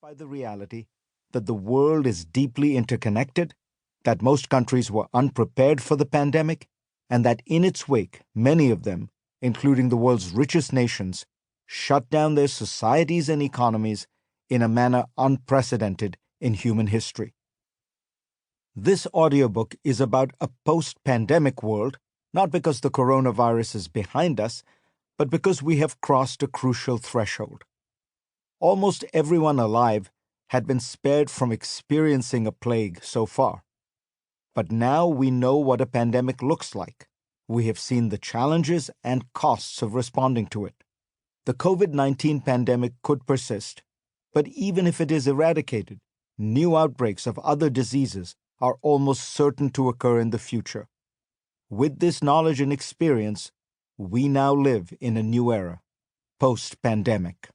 by the reality that the world is deeply interconnected, that most countries were unprepared for the pandemic, and that in its wake, many of them, including the world's richest nations, shut down their societies and economies in a manner unprecedented in human history. This audiobook is about a post-pandemic world, not because the coronavirus is behind us, but because we have crossed a crucial threshold. Almost everyone alive had been spared from experiencing a plague so far. But now we know what a pandemic looks like. We have seen the challenges and costs of responding to it. The COVID-19 pandemic could persist, but even if it is eradicated, new outbreaks of other diseases are almost certain to occur in the future. With this knowledge and experience, we now live in a new era, post-pandemic.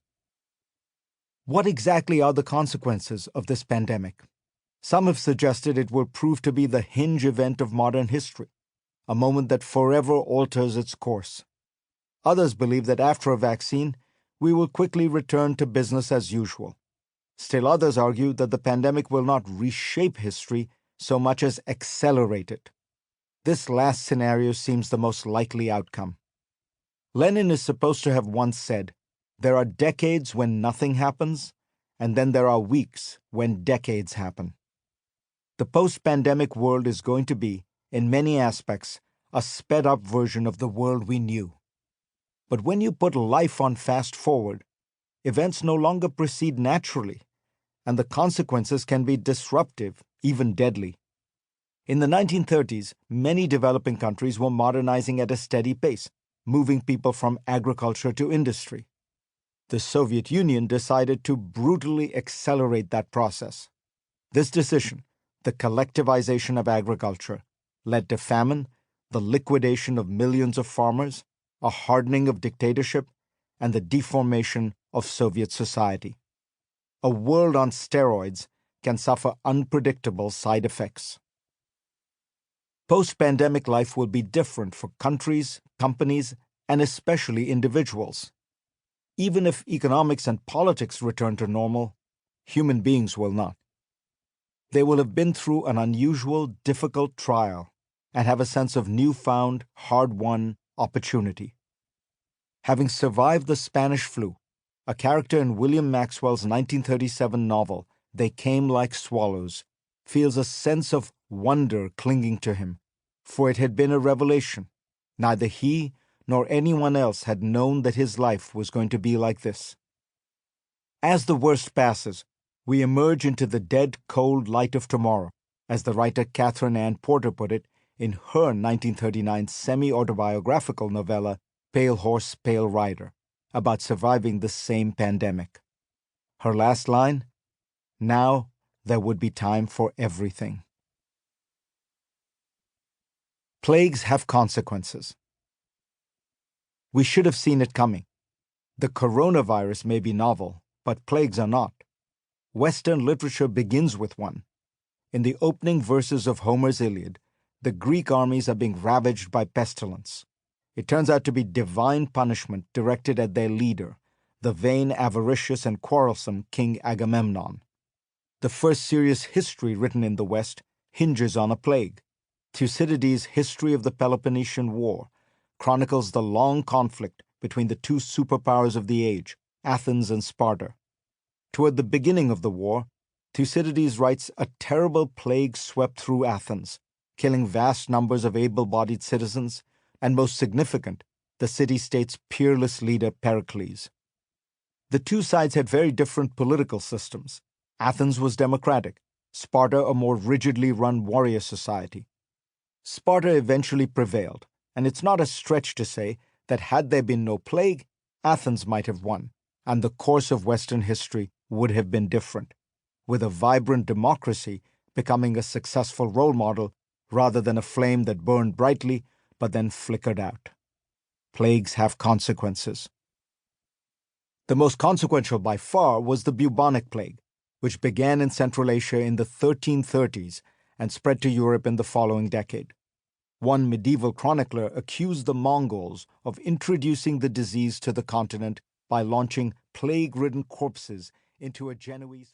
What exactly are the consequences of this pandemic? Some have suggested it will prove to be the hinge event of modern history, a moment that forever alters its course. Others believe that after a vaccine, we will quickly return to business as usual. Still others argue that the pandemic will not reshape history so much as accelerate it. This last scenario seems the most likely outcome. Lenin is supposed to have once said, "There are decades when nothing happens, and then there are weeks when decades happen." The post-pandemic world is going to be, in many aspects, a sped-up version of the world we knew. But when you put life on fast forward, events no longer proceed naturally, and the consequences can be disruptive, even deadly. In the 1930s, many developing countries were modernizing at a steady pace, moving people from agriculture to industry. The Soviet Union decided to brutally accelerate that process. This decision, the collectivization of agriculture, led to famine, the liquidation of millions of farmers, a hardening of dictatorship, and the deformation of Soviet society. A world on steroids can suffer unpredictable side effects. Post-pandemic life will be different for countries, companies, and especially individuals. Even if economics and politics return to normal, human beings will not. They will have been through an unusual, difficult trial and have a sense of newfound, hard-won opportunity. Having survived the Spanish flu, a character in William Maxwell's 1937 novel, They Came Like Swallows, feels a sense of wonder clinging to him, for it had been a revelation. Neither he nor anyone else had known that his life was going to be like this. As the worst passes, we emerge into the dead, cold light of tomorrow, as the writer Catherine Ann Porter put it in her 1939 semi-autobiographical novella, Pale Horse, Pale Rider, about surviving the same pandemic. Her last line, "Now there would be time for everything." Plagues have consequences. We should have seen it coming. The coronavirus may be novel, but plagues are not. Western literature begins with one. In the opening verses of Homer's Iliad, the Greek armies are being ravaged by pestilence. It turns out to be divine punishment directed at their leader, the vain, avaricious, and quarrelsome King Agamemnon. The first serious history written in the West hinges on a plague. Thucydides' History of the Peloponnesian War chronicles the long conflict between the two superpowers of the age, Athens and Sparta. Toward the beginning of the war, Thucydides writes a terrible plague swept through Athens, killing vast numbers of able-bodied citizens, and most significant, the city-state's peerless leader Pericles. The two sides had very different political systems. Athens was democratic, Sparta a more rigidly run warrior society. Sparta eventually prevailed, and it's not a stretch to say that had there been no plague, Athens might have won, and the course of Western history would have been different, with a vibrant democracy becoming a successful role model rather than a flame that burned brightly but then flickered out. Plagues have consequences. The most consequential by far was the bubonic plague, which began in Central Asia in the 1330s and spread to Europe in the following decade. One medieval chronicler accused the Mongols of introducing the disease to the continent by launching plague-ridden corpses into a Genoese